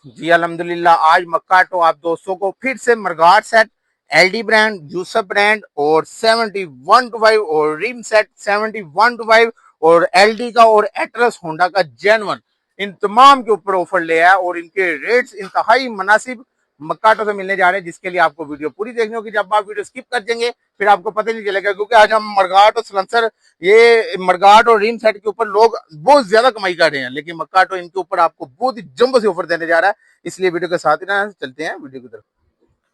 जी अल्हम्दुलिल्लाह। आज मक्का तो आप दोस्तों को फिर से मरगाट set, LD brand, Yusuf brand और 7125 और रिम सेट 7125 और एलडी का और एटलस होंडा का जेनवन इन तमाम के ऊपर ऑफर ले आया और इनके रेट्स इंतहाई मुनासिब मक्काटो से मिलने जा रहे हैं, जिसके लिए आपको वीडियो पूरी देखनी होगी। जब आप वीडियो स्किप कर देंगे फिर आपको पता नहीं चलेगा, क्योंकि आज हम मरगाट और सलंसर, ये मरगाट और रिम सेट के ऊपर लोग बहुत ज्यादा कमाई कर रहे हैं, लेकिन मक्काटो इनके ऊपर आपको बहुत ही जंबो से ऑफर देने जा रहा है। इसलिए वीडियो के साथ ही ना चलते हैं वीडियो की तरफ।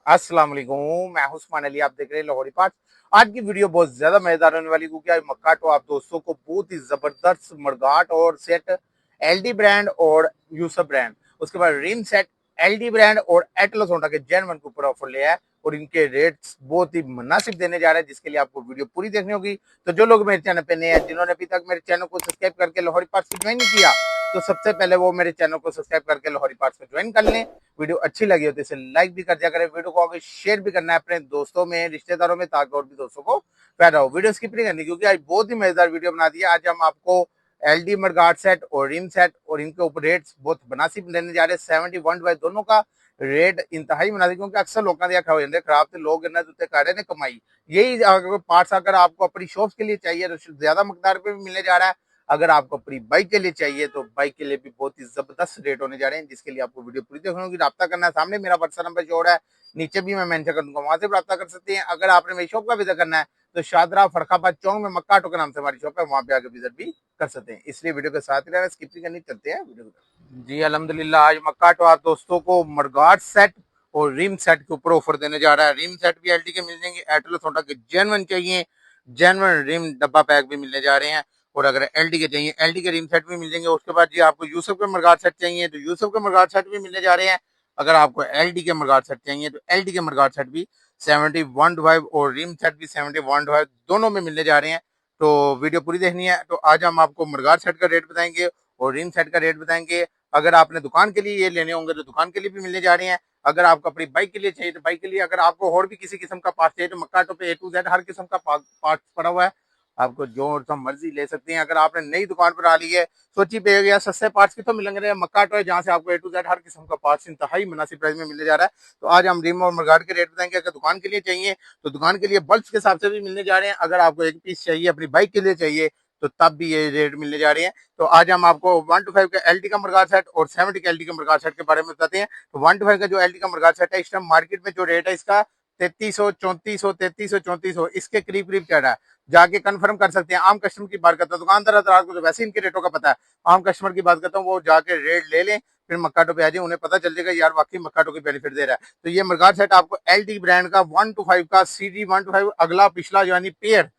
अस्सलाम वालेकुम, मैं हूं उस्मान अली, आप देख रहे हैं लाहौरी पार्ट्स। आज की वीडियो बहुत ज्यादा मजेदार होने वाली, क्योंकि आज मक्काटो आप दोस्तों को बहुत ही जबरदस्त मरगाट और सेट, एलडी ब्रांड और यूसफ ब्रांड, उसके बाद रिम सेट, एलडी ब्रांड और एटलस होंडा के जेन वन के ऊपर ऑफर लिया है और इनके रेट्स बहुत ही मुनासिब देने जा रहे हैं, जिसके लिए आपको वीडियो पूरी देखनी होगी। तो जो लोग मेरे चैनल पे नए हैं, जिन्होंने अभी तक मेरे चैनल को सब्सक्राइब करके लाहौरी पार्ट्स को ज्वाइन नहीं किया, तो सबसे पहले वो मेरे चैनल को सब्सक्राइब करके लाहौरी पार्ट्स को ज्वाइन कर लें। वीडियो अच्छी लगी हो तो इसे लाइक भी कर दिया करें, वीडियो को आगे शेयर भी करना है अपने दोस्तों में, रिश्तेदारों में, ताकि और भी दोस्तों को फायदा हो। वीडियो स्किप नहीं करनी, क्योंकि आज बहुत ही मजेदार वीडियो बना दी है। आज हम आपको एलडी मरगाट सेट और रिम सेट और इनके ऊपर रेट्स बहुत मुनासिब लेने जा रहे हैं। 71 बाय दोनों का रेट इंतहाई मुनासिब, क्योंकि अक्सर लोगों ने खराब थे, लोग इन्हें कर रहे हैं कमाई। यही अगर पार्ट्स अगर आपको अपनी शॉप्स के लिए चाहिए तो ज्यादा मकदार पे भी मिलने जा रहा है। अगर आपको अपनी बाइक के लिए चाहिए तो बाइक के लिए भी बहुत ही जबरदस्त रेट होने जा रहे हैं, जिसके लिए आपको वीडियो पूरी देखनी होगी। रब्ता करना है, सामने मेरा व्हाट्सएप नंबर जोड़ है, नीचे भी मैं मेंशन कर दूंगा, वहां से रब्ता कर सकते हैं। अगर आपने मेरी शॉप का विजिट करना है तो शादरा फरखाबाद चौक में मक्काटो के नाम से हमारी शॉप है, वहां पे आके विजिट भी कर सकते हैं। इसलिए वीडियो के साथ ही रहना, स्किप नहीं करनी, चलते हैं वीडियो की। जी अल्हम्दुलिल्लाह, आज मक्काटो आप दोस्तों को मरगाट सेट और रिम सेट के ऊपर ऑफर देने जा रहा है। रिम सेट भी एलटी के मिल जाएंगे, एटलस होंडा के जेनवन चाहिए, जेनवन रिम डब्बा पैक भी मिलने जा रहे हैं। और अगर एलडी के चाहिए, एलडी के रिम सेट भी मिल जाएंगे। उसके बाद जी आपको यूसुफ के मरगाट सेट चाहिए तो यूसुफ के मरगाट सेट भी मिलने जा रहे हैं। अगर आपको एलडी के मरगाट सेट चाहिए तो एलडी के मरगाट सेट भी 7125 और रिम सेट भी 7125 दोनों में मिलने जा रहे हैं। तो वीडियो पूरी देखनी है। तो आज हम आपको मरगाट सेट का रेट बताएंगे और रिम सेट का रेट बताएंगे। अगर आपने दुकान के लिए ये लेने होंगे तो दुकान के लिए भी मिलने जा रहे हैं। अगर आपको अपनी बाइक के लिए चाहिए तो बाइक के लिए, अगर आपको और भी किसी किस्म का पार्ट चाहिए तो मक्काटो पे ए टू जेड हर किस्म का पार्ट पड़ा हुआ है, आपको जो सा मर्जी ले सकते हैं। अगर आपने नई दुकान पर आ ली है, सोची पे गया सस्ते पार्ट्स कितों मिलेंगे, मक्काटो है जहाँ से आपको ए टू जेड हर किस्म का पार्ट्स इंतहाई मुनासिब प्राइस में मिलने जा रहा है। तो आज हम रिम और मरगाट के रेट बताएंगे। अगर दुकान के लिए चाहिए तो दुकान के लिए बल्ब के हिसाब से भी मिलने जा रहे हैं। अगर आपको एक पीस चाहिए अपनी बाइक के लिए चाहिए तो तब भी ये रेट मिलने जा रहे हैं। तो आज हम आपको 125 का एलटी का मरगाट सेट और 70 का एलटी का मरगाट सेट के बारे में बताते हैं। तो 125 का जो एलटी का मरगाट सेट है, इस टाइम मार्केट में जो रेट है इसका 3300, 3400, 3300, 3400 इसके करीब करीब चल रहा है। जाके कंफर्म कर सकते हैं। आम कस्टमर की बात करता हूँ, दुकानदार को तो वैसे इनके रेटों का पता है। आम कस्टमर की बात करता हूँ, वो जाके रेट ले लें, फिर मक्काटो पे आ जाए, उन्हें पता चल जाएगा यार वाकई मक्काटो की बेनिफिट दे रहा है। तो ये मरगाट सेट आपको एलटी ब्रांड का 125 का CD 125 अगला पिछला यानी पेयर,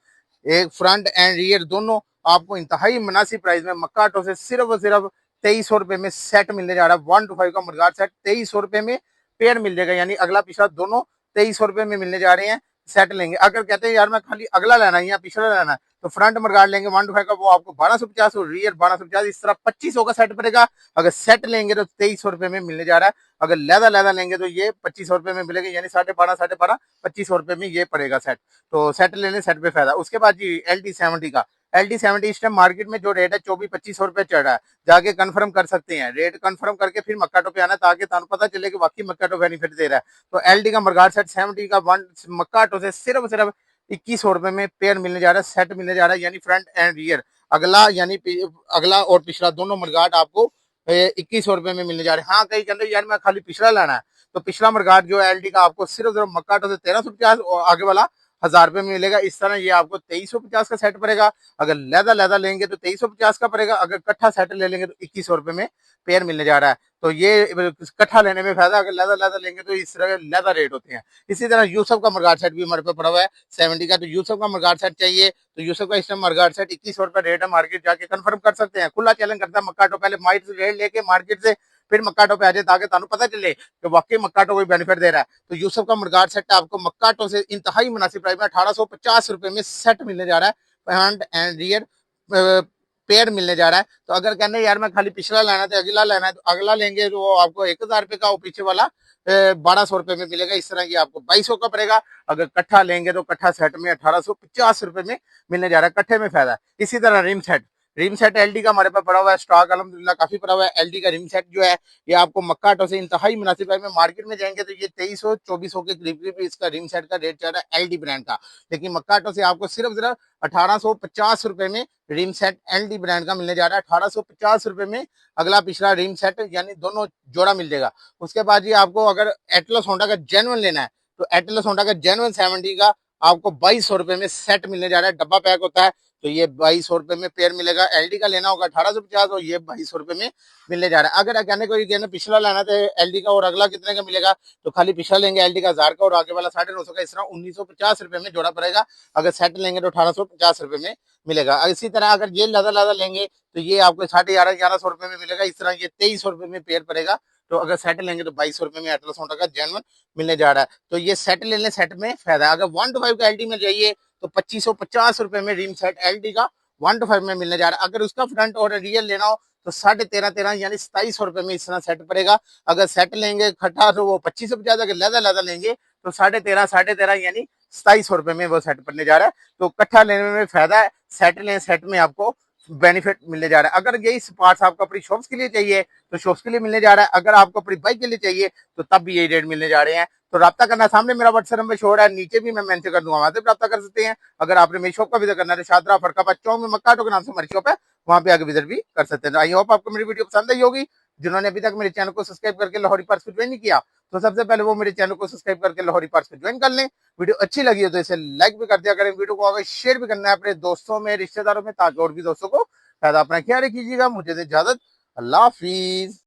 एक फ्रंट एंड रियर दोनों आपको इंतहाई मुनासिब प्राइस में मक्काटो से सिर्फ और सिर्फ 2300 रुपए में सेट मिलने जा रहा है। 125 का मरगाट सेट 2300 रुपए में पेयर मिल जाएगा, यानी अगला पिछला दोनों 2300 रुपए में मिलने जा रहे हैं। सेट लेंगे, अगर कहते हैं यार मैं खाली अगला लेना है या पिछला लेना है, तो फ्रंट मरगाट लेंगे 125 का, वो आपको 1250 और रियर 1250, इस तरह 2500 का सेट पड़ेगा। अगर सेट लेंगे तो 2300 रुपए में मिलने जा रहा है। अगर लैदा लैदा लेंगे तो ये 2500 रुपए में मिलेगा, यानी 12.5 2500 रुपए में ये पड़ेगा सेट। तो सेट लेने, सेट पे फायदा। उसके बाद जी LD70 का, LD70 इस टाइम मार्केट में जो रेट है 24-2500 रुपए चल रहा है। जाके कंफर्म कर सकते हैं, रेट कंफर्म करके फिर मक्काटो पे आना, ताकि तुम पता चले कि वाकई मक्काटो बेनिफिट दे रहा है। तो एलडी का मरगाट सेट 70 का वन मक्काटो से सिर्फ सिर्फ 2100 रुपए में पेयर मिलने जा रहा है, सेट मिलने जा रहा है, यानी फ्रंट एंड रियर अगला, यानी अगला और पिछला दोनों मरगाट आपको 2100 रुपए में मिलने जा रहे हैं। हाँ, कहीं कहते हैं यार मैं खाली पिछला लाना है, तो पिछला मरगाट जो एलडी का आपको सिर्फ सिर्फ मक्काटो से 1350 और आगे वाला 1000 रुपए में मिलेगा। इस तरह ये आपको 2350 का सेट पड़ेगा। अगर लैदा लैदा लेंगे तो 2350 का पड़ेगा। अगर कट्ठा सेट ले लेंगे तो 2100 रुपए में पेयर मिलने जा रहा है। तो ये कट्ठा लेने में फायदा, अगर लैदा लैदा लेंगे तो इस तरह लैदा रेट होते हैं। इसी तरह यूसुफ का मरगाट सेट भी हमारे पे पड़ा हुआ है 70 का। तो यूसुफ का मरगाट सेट चाहिए तो यूसुफ का इस टाइम मरगाट सेट 2100 रुपए रेट है, मार्केट जाके कंफर्म कर सकते हैं। खुला चैलेंज करता है मक्काटो, पहले मार्केट रेट लेके मार्केट से फिर मक्काटो पे आ जाए, ताकि तुम पता चले कि वाकई मक्काटो कोई बेनिफिट दे रहा है। तो यूसुफ का मरगाट सेट आपको मक्काटो से इंतहाई मुनासिब प्राइस में 1850 रुपए में सेट मिलने जा रहा है, फ्रंट एंड रियर पेयर मिलने जा रहा है। तो अगर कहने यार मैं खाली पिछला लेना है तो अगला लेना है, तो अगला लेंगे तो वो आपको 1000 रुपए का, वो पीछे वाला 1200 रुपए में मिलेगा। इस तरह की आपको 2200 का पड़ेगा। अगर कट्ठा लेंगे तो कट्ठा सेट में 1850 रुपए में मिलने जा रहा है, कट्ठे में फायदा। इसी तरह rim set, rim set LD का हमारे पास पड़ा हुआ है स्टॉक, अल्हम्दुलिल्लाह काफी पड़ा हुआ है। एलडी का रिम सेट जो है ये आपको मक्का ऑटो से इंतहाई मुनासिब है। में मार्केट में जाएंगे तो ये 2300-2400 के करीब इसका रिम सेट का रेट चल रहा है एलडी ब्रांड का, लेकिन मक्का ऑटो से आपको सिर्फ 1850 रुपए में रिम सेट एलडी ब्रांड का मिलने जा रहा है। 1850 रुपए में अगला पिछला रिम सेट यानी दोनों जोड़ा मिल जाएगा। उसके बाद ये आपको अगर एटलस होंडा का जेनुअन लेना है तो एटलस होंडा का जेनुअन 70 का आपको 2200 रुपए में सेट मिलने जा रहा है। डब्बा पैक होता है तो ये 2200 रुपए में पेयर मिलेगा। एलडी का लेना होगा 1850 और ये 2200 रुपए में मिलने जा रहा है। अगर कहने को कहना पिछला लेना तो एलडी का और अगला कितने का मिलेगा, तो खाली पिछला लेंगे एलडी का 1000 का और आगे वाला 950 का, इस तरह 1950 रुपए में जोड़ा पड़ेगा। अगर सेट लेंगे तो 1850 रुपए में मिलेगा। इसी तरह अगर ये लादा लादा लेंगे तो ये आपको 1150 रुपए में मिलेगा। इस तरह ये 2300 रुपए में पेयर पड़ेगा। तो अगर सेट लेंगे तो 2200 रुपए में एटलस होंडा का जेनवन मिलने जा रहा है। तो ये सेट लेने सेट में फायदा है। अगर 1 to 5 का एलडी में जाइए तो 2550 रुपए में रिम सेट एलडी का 1 to 5 में मिलने जा रहा है। अगर उसका फ्रंट और रियल लेना हो तो 13.5 यानी 2700 रुपए में इस तरह सेट पड़ेगा। अगर सेट लेंगे खट्टा तो वो 2550, अगर लदा लदा लेंगे तो 13.5 यानी 2700 रुपए में वो सेट पड़ने जा रहा है। तो कट्ठा लेने में फायदा है, सेट लें सेट में आपको बेनिफिट मिलने जा रहा है। अगर यही पार्ट्स आपको अपनी शॉप्स के लिए चाहिए तो शॉप्स के लिए मिलने जा रहा है। अगर आपको अपनी बाइक के लिए चाहिए तो तब भी यही रेट मिलने जा रहे हैं। तो राब्ता करना, सामने मेरा व्हाट्सएप नंबर शो रहा है, नीचे भी मैं मेंशन कर दूंगा, वहां से राब्ता कर सकते हैं। अगर आपने मेरी शॉप का विजिट करना है तो शादरा फरकाबाद चौक में मक्का ऑटो के नाम से हमारी शॉप है, वहां पे आगे विजिट भी कर सकते हैं। तो आई होप आपको मेरी वीडियो पसंद आई होगी। जिन्होंने अभी तक मेरे चैनल को सब्सक्राइब करके लाहौरी पार्ट्स को ज्वाइन नहीं किया तो सबसे पहले वो मेरे चैनल को सब्सक्राइब करके लाहौरी पार्ट्स को ज्वाइन कर लें। वीडियो अच्छी लगी हो तो इसे लाइक भी कर दिया करें। वीडियो को आगे शेयर भी करना है अपने दोस्तों में, रिश्तेदारों में, ताकि और भी दोस्तों को फायदा। अपना ख्याल रखिएगा। मुझे इजाजत, अल्लाह हाफिज।